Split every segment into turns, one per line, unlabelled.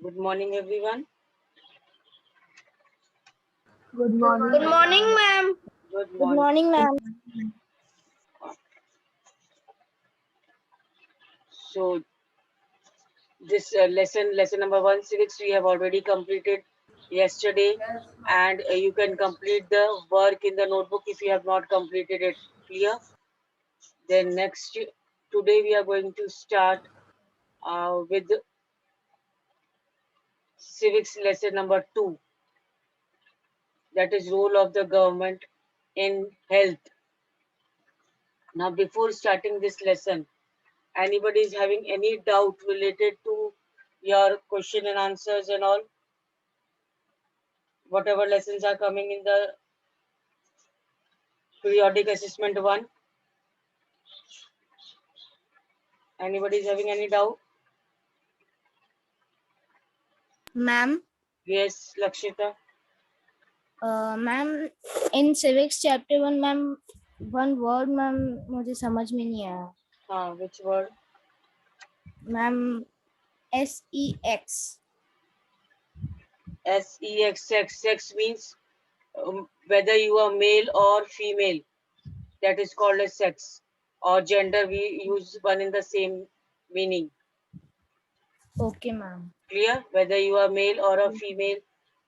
Good morning, everyone.
Good
Good
morning.
morning, ma'am.
Good
Good
morning.
morning, ma'am.
So, this lesson number 1 6, we have already completed yesterday,
Yes,
and you can complete the work in the notebook if you have not completed it. Clear? Then today we are going to start with civics lesson number 2. That is role of the government in health. Now, before starting this lesson, anybody is having any doubt related to your question and answers and all, whatever lessons are coming in the periodic assessment 1? Anybody is having any doubt?
Ma'am,
Yes, Lakshita.
ma'am, in civics chapter 1, ma'am, one word, ma'am, मुझे समझ में नहीं आया.
Which word?
Ma'am, sex.
Sex. Sex means whether you are male or female. That is called as sex. Or gender, we use one in the same meaning.
Okay, ma'am.
Clear? Whether you are male or a female,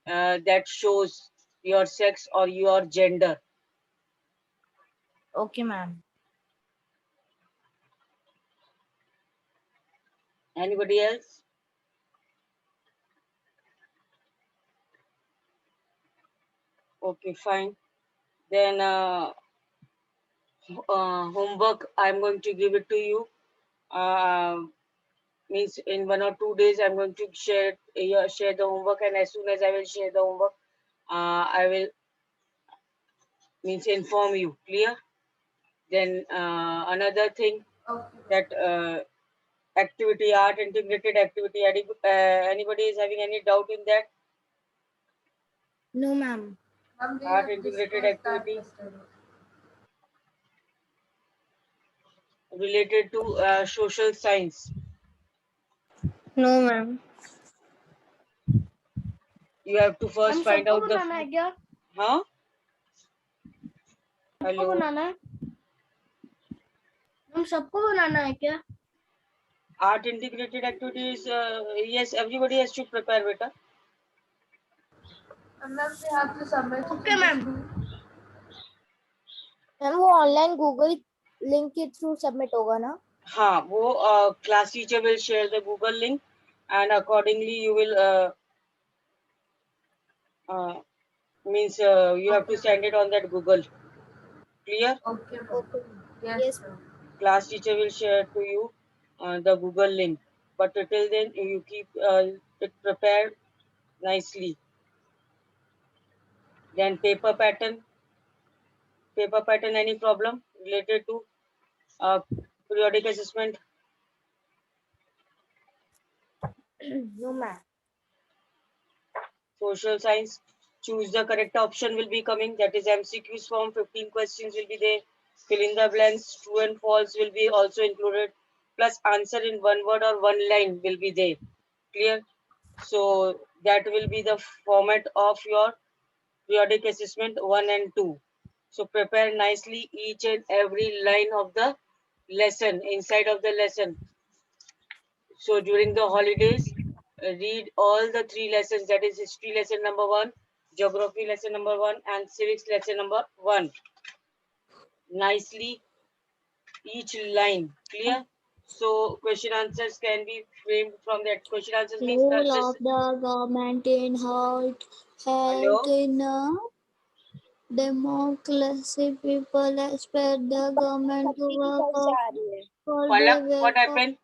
that shows your sex or your gender.
Okay, ma'am.
Anybody else? Okay, fine. Then homework, I'm going to give it to you. Means in 1 or 2 days, I'm going to share the homework, and as soon as I will share the homework, I will means inform you. Clear? Then another thing,
okay.
that activity, art integrated activity. Anybody is having any doubt in that?
No, ma'am.
Ma'am, we
Art
have
integrated
discussed that
activity
yesterday.
related to social science.
No, ma'am.
You have to first
हम
find
सबको
out the
बनाना है क्या?
huh?
सबको
Hello.
बनाना है? हम सबको बनाना है क्या?
Art integrated activities. Yes, everybody has to prepare, beta.
And ma'am, we have to submit it
Okay,
in the
ma'am.
school.
Ma'am वो ऑनलाइन गूगल लिंक के थ्रू सबमिट होगा ना?
हाँ, वो class teacher will share the Google link, and accordingly you will means you have to send it on that Google. Clear?
Okay, ma'am.
Okay.
Yes,
Yes,
ma'am.
Class teacher will share to you the Google link. But till then, you keep it prepared nicely. Then paper pattern. Paper pattern, any problem related to uh, periodic assessment?
no, ma'am.
Social science, choose the correct option will be coming. That is MCQs form, 15 questions will be there. Fill in the blanks, true and false will be also included. Plus answer in one word or one line will be there. Clear? So that will be the format of your periodic assessment 1 and 2. So prepare nicely each and every line of the lesson, inside of the lesson. So during the holidays, read all the 3 lessons, that is history lesson number 1, geography lesson number 1, and civics lesson number 1. Nicely each line. Clear? So question answers can be framed from that. Question answers means
Role
just
of the government in health
hello.
in a democracy. People expect the government to work for
Palak,
the
what
welfare.
happened?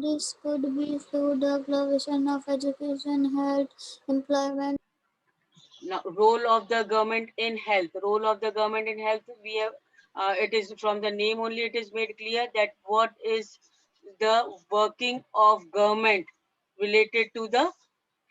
This could be through the provision of education, health, employment.
Now, role of the government in health. Role of the government in health. We have. It is from the name only. It is made clear that what is the working of government related to the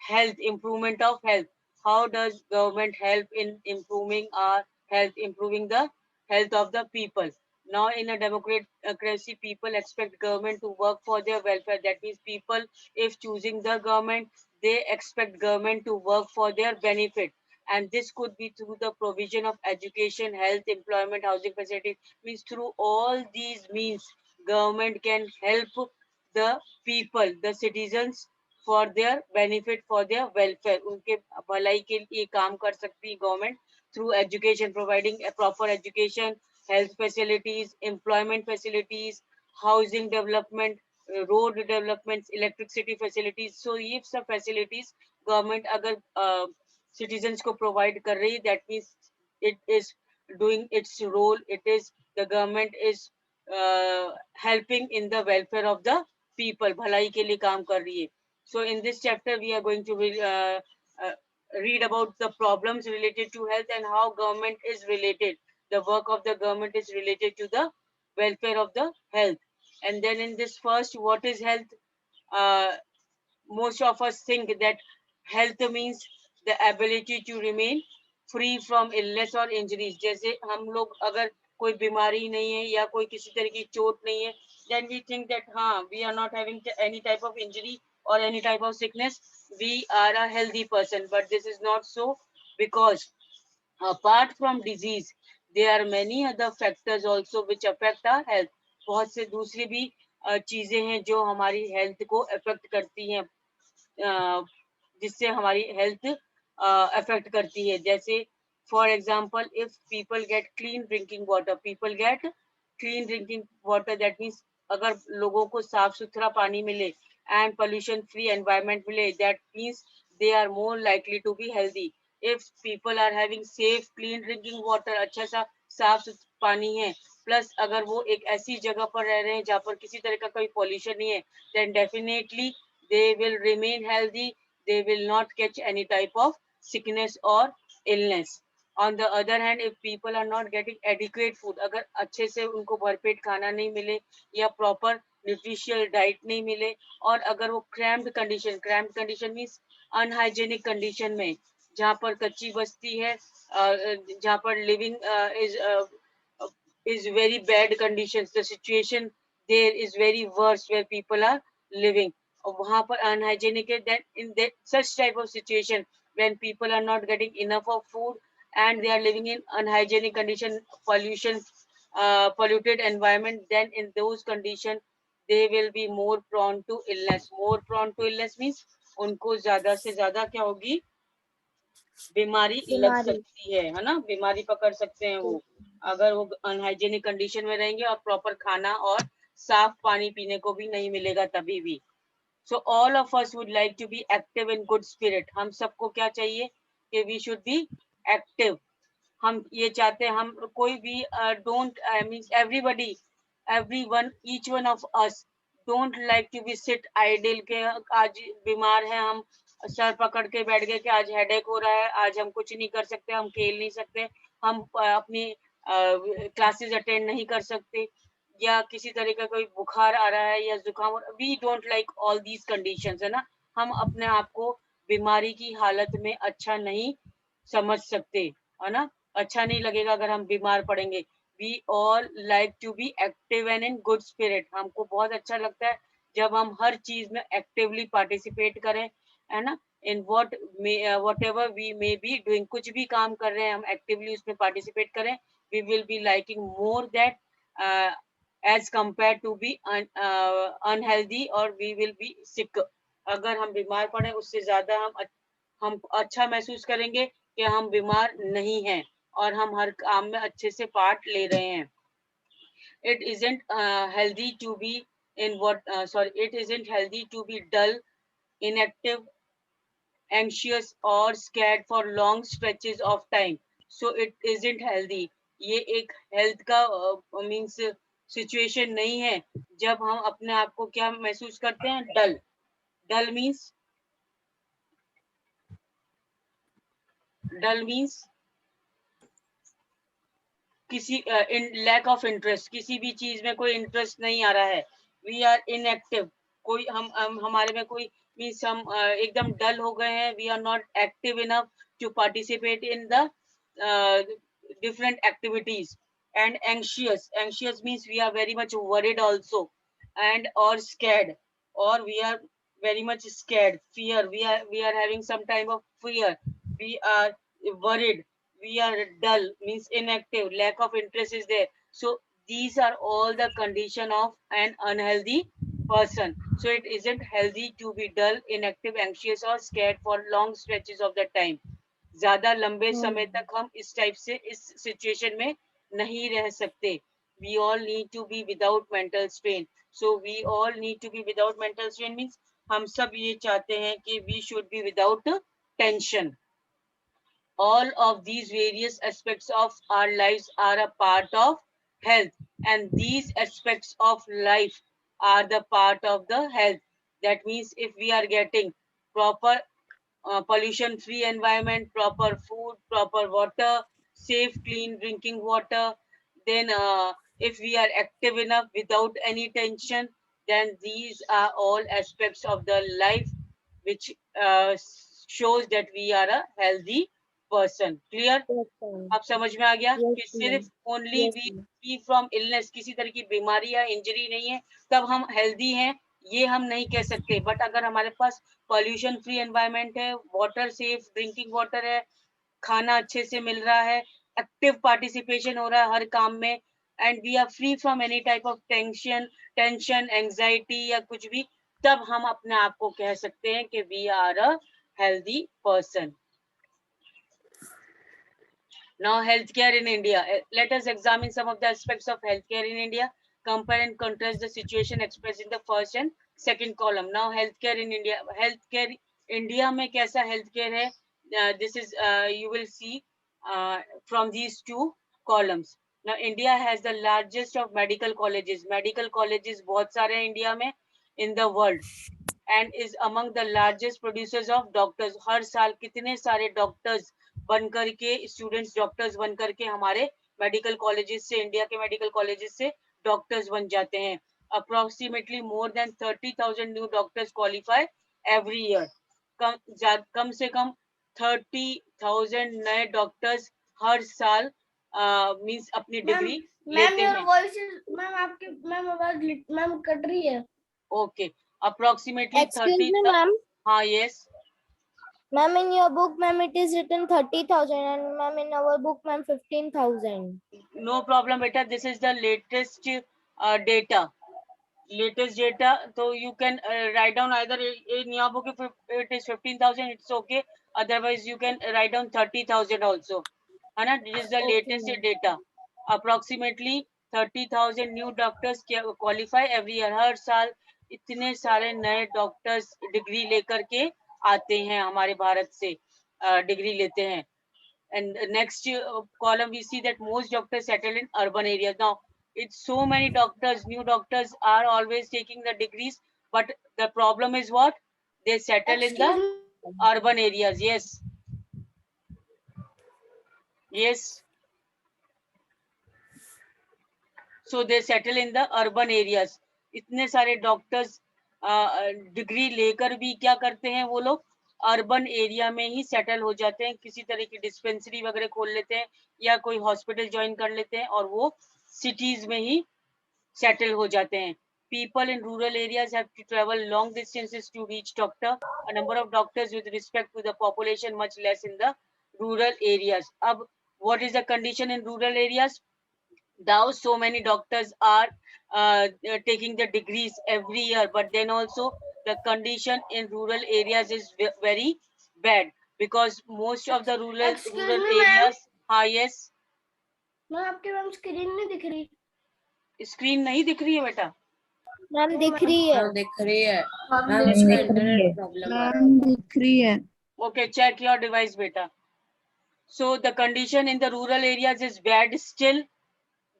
health, improvement of health. How does government help in improving our health, improving the health of the people? Now in a democracy, people expect government to work for their welfare. That means people, if choosing the government, they expect government to work for their benefit. And this could be through the provision of education, health, employment, housing facilities. Means through all these means, government can help the people, the citizens, for their benefit, for their welfare. उनके भलाई के लिए काम कर सकती है government through education, providing a proper education, health facilities, employment facilities, housing development, road developments, electricity facilities. So ये सब facilities government अगर citizens को provide कर रही, that means it is doing its role. It is, the government is helping in the welfare of the people, भलाई के लिए काम कर रही है. So in this chapter we are going to read about the problems related to health and how government is related. The work of the government is related to the welfare of the health. And then in this first, what is health? Most of us think that health means the ability to remain free from illness or injuries. जैसे हम लोग अगर कोई बीमारी नहीं है या कोई किसी तरह की चोट नहीं है, then we think that हाँ, we are not having any type of injury or any type of sickness, we are a healthy person. But this is not so, because apart from disease, there are many other factors also which affect our health. बहुत से दूसरी भी चीजें हैं जो हमारी health को affect करती हैं, जिससे हमारी हेल्थ अफेक्ट करती है. जैसे for example, if people get clean drinking water, people get clean drinking water, that means अगर लोगों को साफ सुथरा पानी मिले एंड पोल्यूशन फ्री एनवायरनमेंट मिले, that means they are more likely to be healthy. If people are having safe clean drinking water, अच्छा सा साफ सुथरा पानी है, प्लस अगर वो एक ऐसी जगह पर रह रहे हैं जहाँ पर किसी तरह का कोई पॉल्यूशन नहीं है, then definitely they will remain healthy, they will not catch any type of sickness or illness. On the other hand, if people are not getting adequate food, अगर अच्छे से उनको भरपेट खाना नहीं मिले या proper nutritional diet नहीं मिले, और अगर वो cramped condition means unhygienic condition में, जहाँ पर कच्ची बस्ती है, जहाँ पर living is very bad conditions, the situation there is very worse where people are living, वहाँ पर unhygienic है, then in that such type of situation, when people are not getting enough of food and they are living in unhygienic condition, polluted environment, then in those conditions they will be more prone to illness. More prone to illness means उनको ज्यादा से ज्यादा क्या होगी, बीमारी लग सकती है ना, बीमारी पकड़ सकते हैं वो, अगर वो अनहाइजीनिक कंडीशन में रहेंगे और प्रॉपर खाना और साफ पानी पीने को भी नहीं मिलेगा तभी भी. So all of us would like to be active in good spirit. हम सबको क्या चाहिए कि we should be active. हम ये चाहते हैं, हम कोई भी don't, I mean everybody, everyone, each one of us don't like to be sit idle के आज बीमार हैं, हम सर पकड़ के बैठ गए कि आज हेडेक हो रहा है, आज हम कुछ नहीं कर सकते, हम खेल नहीं सकते, हम अपनी क्लासेस अटेंड नहीं कर सकते, या किसी तरह का कोई बुखार आ रहा है या जुकाम, we don't like all these conditions, है ना. हम अपने आप को बीमारी की हालत में अच्छा नहीं समझ सकते, है ना, अच्छा नहीं लगेगा अगर हम बीमार पड़ेंगे. We all like to be active and in good spirit. हमको बहुत अच्छा लगता है जब हम हर चीज में एक्टिवली पार्टिसिपेट करें, है ना. In whatever we may be doing, कुछ भी काम कर रहे हैं हम एक्टिवली उसमें पार्टिसिपेट करें. We will be liking more that as compared to be unhealthy or we will be sick. अगर हम बीमार पड़े उससे ज्यादा हम अच्छा महसूस करेंगे कि हम बीमार नहीं हैं और हम हर काम में अच्छे से पार्ट ले रहे हैं. It isn't healthy to be in it isn't healthy to be dull, inactive, anxious or scared for long stretches of time. So it isn't healthy. ये एक हेल्थ का मीन्स सिचुएशन नहीं है जब हम अपने आप को क्या महसूस करते हैं, डल. डल मीन्स किसी लैक ऑफ इंटरेस्ट, किसी भी चीज में कोई इंटरेस्ट नहीं आ रहा है. वी आर इनएक्टिव, कोई हम हमारे में कोई मीन्स हम एकदम डल हो गए हैं. We are not active enough to participate in the different activities. And anxious. Anxious means we are very much worried also, and or scared, or we are very much scared. Fear. We are having some type of fear. We are worried. We are dull means inactive. Lack of interest is there. So these are all the condition of an unhealthy person. So it isn't healthy to be dull, inactive, anxious or scared for long stretches of the time. ज्यादा लंबे समय तक हम इस type से इस situation में नहीं रह सकते. We all need to be without mental strain. So we all need to be without mental strain means हम सब ये चाहते हैं कि we should be without tension. All of these various aspects of our lives are a part of health, and these aspects of life are the part of the health. That means if we are getting proper pollution free environment, proper food, proper water, safe clean drinking water, then if we are active enough without any tension, then these are all aspects of the life which shows that we are a healthy person. Clear?
Yes, ma'am.
आप समझ में आ गया
Yes,
कि
ma'am.
सिर्फ only
Yes,
we
ma'am.
Free from illness, किसी तरह की बीमारी या इंजरी नहीं है तब हम हेल्दी हैं, ये हम नहीं कह सकते. बट अगर हमारे पास पॉल्यूशन फ्री एनवायरनमेंट है, वाटर सेफ ड्रिंकिंग वाटर है, खाना अच्छे से मिल रहा है, एक्टिव पार्टिसिपेशन हो रहा है हर काम में, and we are free from any type of tension anxiety या कुछ भी, तब हम अपने आप को कह सकते हैं कि we are a healthy person. Now, healthcare in India. Let us examine some of the aspects of healthcare in India. Compare and contrast the situation expressed in the first and second column. Now, healthcare in India. Healthcare India में कैसा healthcare है? This is you will see from these two columns. Now, India has the largest of medical colleges. Medical colleges बहुत सारे हैं India में in the world, and is among the largest producers of doctors. हर साल कितने सारे doctors बन करके, students doctors बन करके हमारे मेडिकल कॉलेजेस से, इंडिया के मेडिकल कॉलेजेस से डॉक्टर्स बन जाते हैं. Approximately more than 30,000 new doctors qualify every year. कम से कम 30,000 नए डॉक्टर्स हर साल मींस अपनी डिग्री लेते हैं.
मैम आपकी मैम आवाज मैम कट रही है.
Okay, approximately
Excuse
30.
me, ma'am.
हाँ, yes.
Ma'am, in your book, ma'am, it is written 30,000, and ma'am, in our book, ma'am, 15,000.
No problem, beta. This is the latest data. Latest data. So you can write down either in your book if it is 15,000, it's okay. Otherwise, you can write down 30,000 also. Anna, this is the
Okay,
latest
ma'am.
data. Approximately 30,000 new doctors qualify every year. हर साल इतने सारे नए doctors degree लेकर के आते हैं हमारे भारत से, डिग्री लेते हैं. And next column we see that most doctors settle in urban areas. Now it's so many doctors, new doctors are always taking the degrees, but the problem is what? They settle in the urban areas. Yes, yes. So they settle in the urban areas. इतने सारे doctors degree लेकर भी क्या करते हैं वो लोग? Urban area में ही सेटल हो जाते हैं, किसी तरह की डिस्पेंसरी वगैरह खोल लेते हैं या कोई हॉस्पिटल ज्वाइन कर लेते हैं और वो सिटीज में ही सेटल हो जाते हैं. People in rural areas have to travel long distances to reach doctor. A number of doctors with respect to the population much less in the rural areas. अब what is the condition in rural areas? Now so many doctors are taking the degrees every year, but then also the condition in rural areas is very bad because most of the rural areas. हाँ, yes.
Ma'am आपकी ma'am screen नहीं दिख रही.
Screen नहीं दिख रही है बेटा?
Ma'am, दिख रही है.
दिख रही है.
मैम
इसका इंटरनेट प्रॉब्लम है.
दिख रही है.
Okay, check your device beta. So the condition in the rural areas is bad still,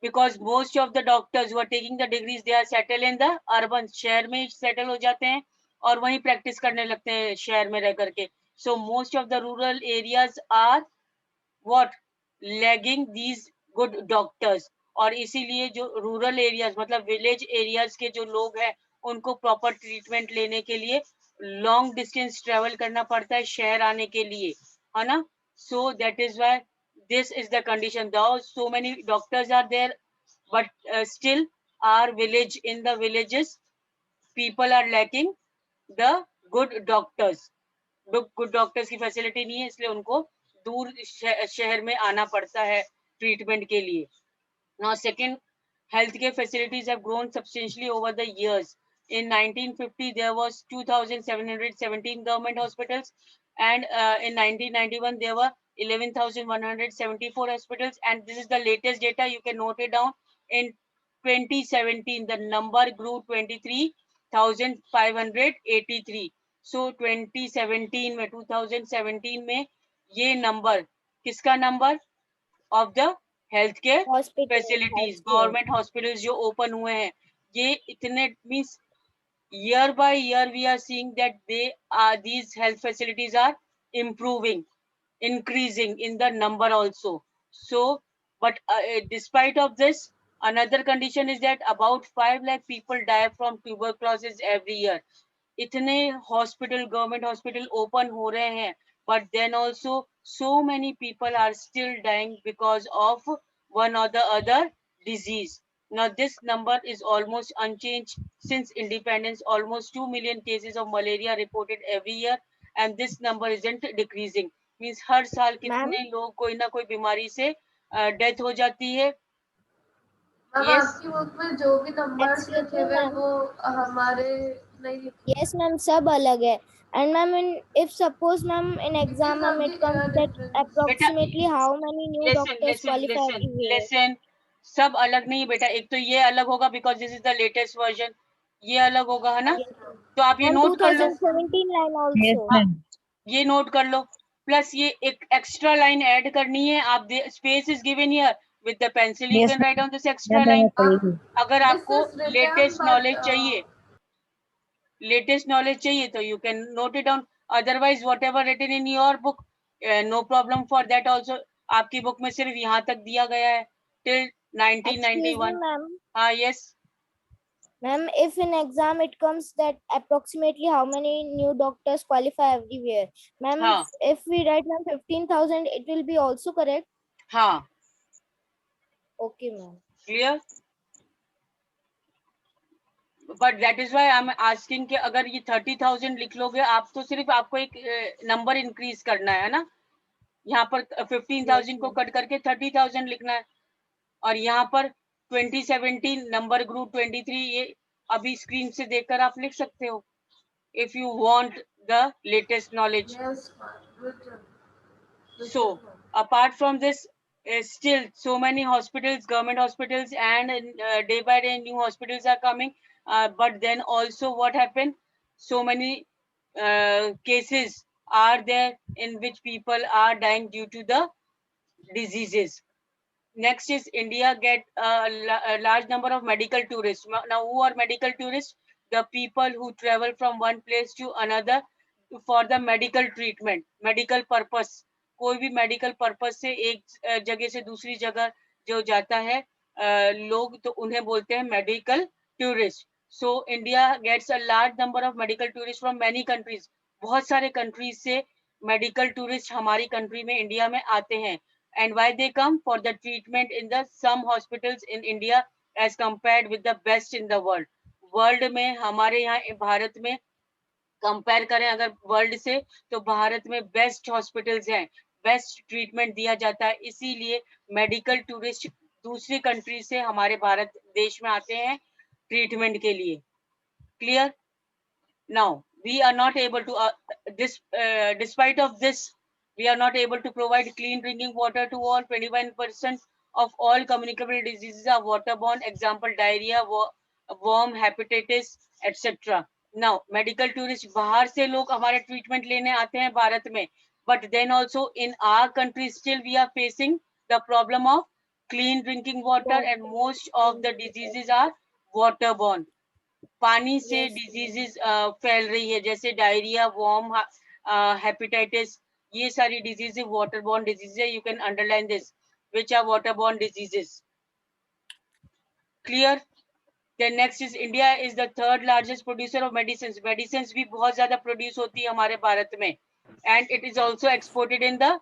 because most of the doctors who are taking the degrees, they are settled in the urban. शहर में settle हो जाते हैं और वहीं practice करने लगते हैं शहर में रह करके. So most of the rural areas are what? Lagging these good doctors. और इसीलिए जो rural areas मतलब village areas के जो लोग हैं उनको proper treatment लेने के लिए long distance travel करना पड़ता है शहर आने के लिए, है ना? So that is why this is the condition. Though so many doctors are there, but still our village, in the villages, people are lacking the good doctors. Good doctors की फैसिलिटी नहीं है, इसलिए उनको दूर शहर में आना पड़ता है ट्रीटमेंट के लिए. Now, second, healthcare facilities have grown substantially over the years. In 1950, there was 2,717 government hospitals, and in 1991, there were 11,174 hospitals. And this is the latest data. You can note it down. In 2017, the number grew 23,583. So 2017 में 2017 में ये number किसका number of the health care facilities, government hospitals जो open हुए हैं, ये इतने means year by year we are seeing that these health facilities are improving, increasing in the number also. So but despite of this, another condition is that about 5 lakh people die from tuberculosis every year. इतने hospital, government hospital open हो रहे हैं, but then also so many people are still dying because of one or the other disease. Now this number is almost unchanged since independence. Almost 2 million cases of malaria reported every year, and this number isn't decreasing. Means हर साल कितने लोग कोई ना कोई बीमारी से death हो जाती है.
आपकी बुक में जो भी नंबर्स लिखे हुए वो हमारे नहीं लिखे.
Yes, ma'am, सब अलग है. And ma'am, if suppose ma'am in exam ma'am it comes that approximately how many new doctors qualify every year.
Listen, सब अलग नहीं बेटा. एक तो ये अलग होगा because this is the latest version. ये अलग होगा, है ना? तो आप ये नोट कर लो.
2017 line also.
ये नोट कर लो. प्लस ये एक एक्स्ट्रा लाइन ऐड करनी है. आप space is given here with the pencil. You can write down this extra line. अगर आपको लेटेस्ट नॉलेज चाहिए तो you can note it down. Otherwise whatever written in your book, no problem for that also. आपकी book में सिर्फ यहाँ तक दिया गया है till 1991. हाँ, yes
ma'am, if in exam it comes that approximately how many new doctors qualify everywhere, ma'am, if we write ma'am 15,000, it will be also correct.
हाँ.
Okay, ma'am.
Clear? But that is why I'm asking कि अगर ये 30,000 लिख लोगे आप तो सिर्फ आपको एक नंबर इंक्रीज करना है ना. यहाँ पर 15,000 को कट करके 30,000 लिखना है. और यहाँ पर 2017 नंबर ग्रुप 23, ये अभी स्क्रीन से देखकर आप लिख सकते हो if you want the latest knowledge. So apart from this, still so many hospitals, government hospitals, and day by day new hospitals are coming. But then also what happened, so many cases are there in which people are dying due to the diseases. Next is India get a large number of medical tourists. Now who are medical tourists? The people who travel from one place to another for the medical treatment, medical purpose. कोई भी medical purpose से एक जगह से दूसरी जगह जो जाता है लोग, तो उन्हें बोलते हैं medical tourist. So India gets a large number of medical tourist from many countries. बहुत सारे कंट्रीज से मेडिकल टूरिस्ट हमारी कंट्री में, इंडिया में आते हैं. And why they come? For the treatment in the some hospitals in India as compared with the best in the world. World में हमारे यहाँ भारत में कंपेयर करें अगर वर्ल्ड से, तो भारत में बेस्ट हॉस्पिटल्स हैं, बेस्ट ट्रीटमेंट दिया जाता है. इसीलिए मेडिकल टूरिस्ट दूसरी कंट्री से हमारे भारत देश में आते हैं ट्रीटमेंट के लिए. Clear? Now we are not able to despite of this, we are not able to provide clean drinking water to all. 21% of all communicable diseases are waterborne. Example, diarrhea, worm, hepatitis, etc. Now medical tourists बाहर से लोग हमारे treatment लेने आते हैं भारत में, but then also in our country still we are facing the problem of clean drinking water, and most of the diseases are waterborne. पानी से diseases फैल रही है, जैसे डायरिया, worm, hepatitis, ये सारी diseases waterborne diseases है. You can underline this, which are waterborne diseases. Clear? Then next is India is the third largest producer of medicines. Medicines भी बहुत ज़्यादा produce होती है हमारे भारत में, and it is also exported in the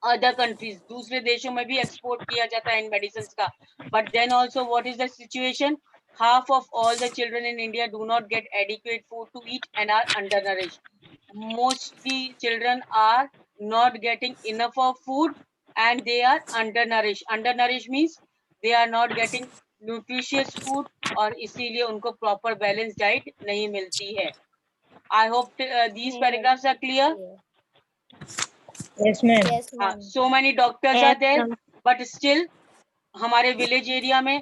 other countries, दूसरे देशों में भी एक्सपोर्ट किया जाता है इन मेडिसिन का. But then also what is the situation? Half of all the children in India do not get adequate food to eat and are undernourished. Mostly children are not getting enough of food and they are undernourished. Undernourished means they are not getting nutritious food और इसीलिए उनको proper balanced diet नहीं मिलती है. I hope these paragraphs are clear.
Yes, ma'am.
Yes, ma'am.
So many doctors are there, but still हमारे village area में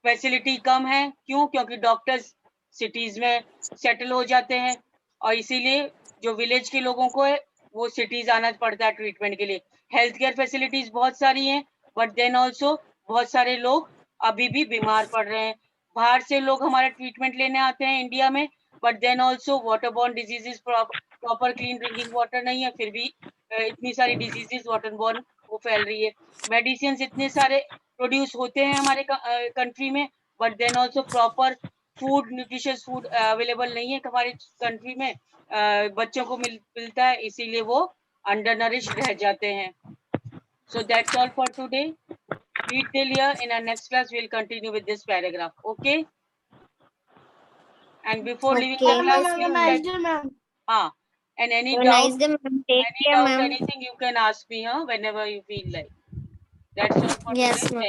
facility कम है. क्यों? क्योंकि डॉक्टर्स सिटीज में सेटल हो जाते हैं और इसीलिए जो विलेज के लोगों को है वो सिटीज आना पड़ता है ट्रीटमेंट के लिए. हेल्थ केयर फैसिलिटीज बहुत सारी हैं, बट देन ऑल्सो बहुत सारे लोग अभी भी बीमार पड़ रहे हैं. बाहर से लोग हमारा ट्रीटमेंट लेने आते हैं इंडिया में, but then also waterborne diseases, proper clean drinking water नहीं है, फिर भी इतनी सारी डिजीजेस वाटरबॉर्न वो फैल रही है. मेडिसिन इतने सारे प्रोड्यूस होते हैं हमारे कंट्री में, but then also proper food, nutritious food available नहीं है हमारे कंट्री में. बच्चों को मिलता है, इसीलिए वो अंडरनरिश रह जाते हैं. So that's all for today. Read till here. In our next class, we'll continue with this paragraph. Okay? And before leaving the
Okay.
class, please let, and any
Have a
doubt,
nice day, ma'am. Take
any
care,
doubt,
ma'am.
anything you can ask me, whenever you feel like. That's all for
Yes,
today.
ma'am.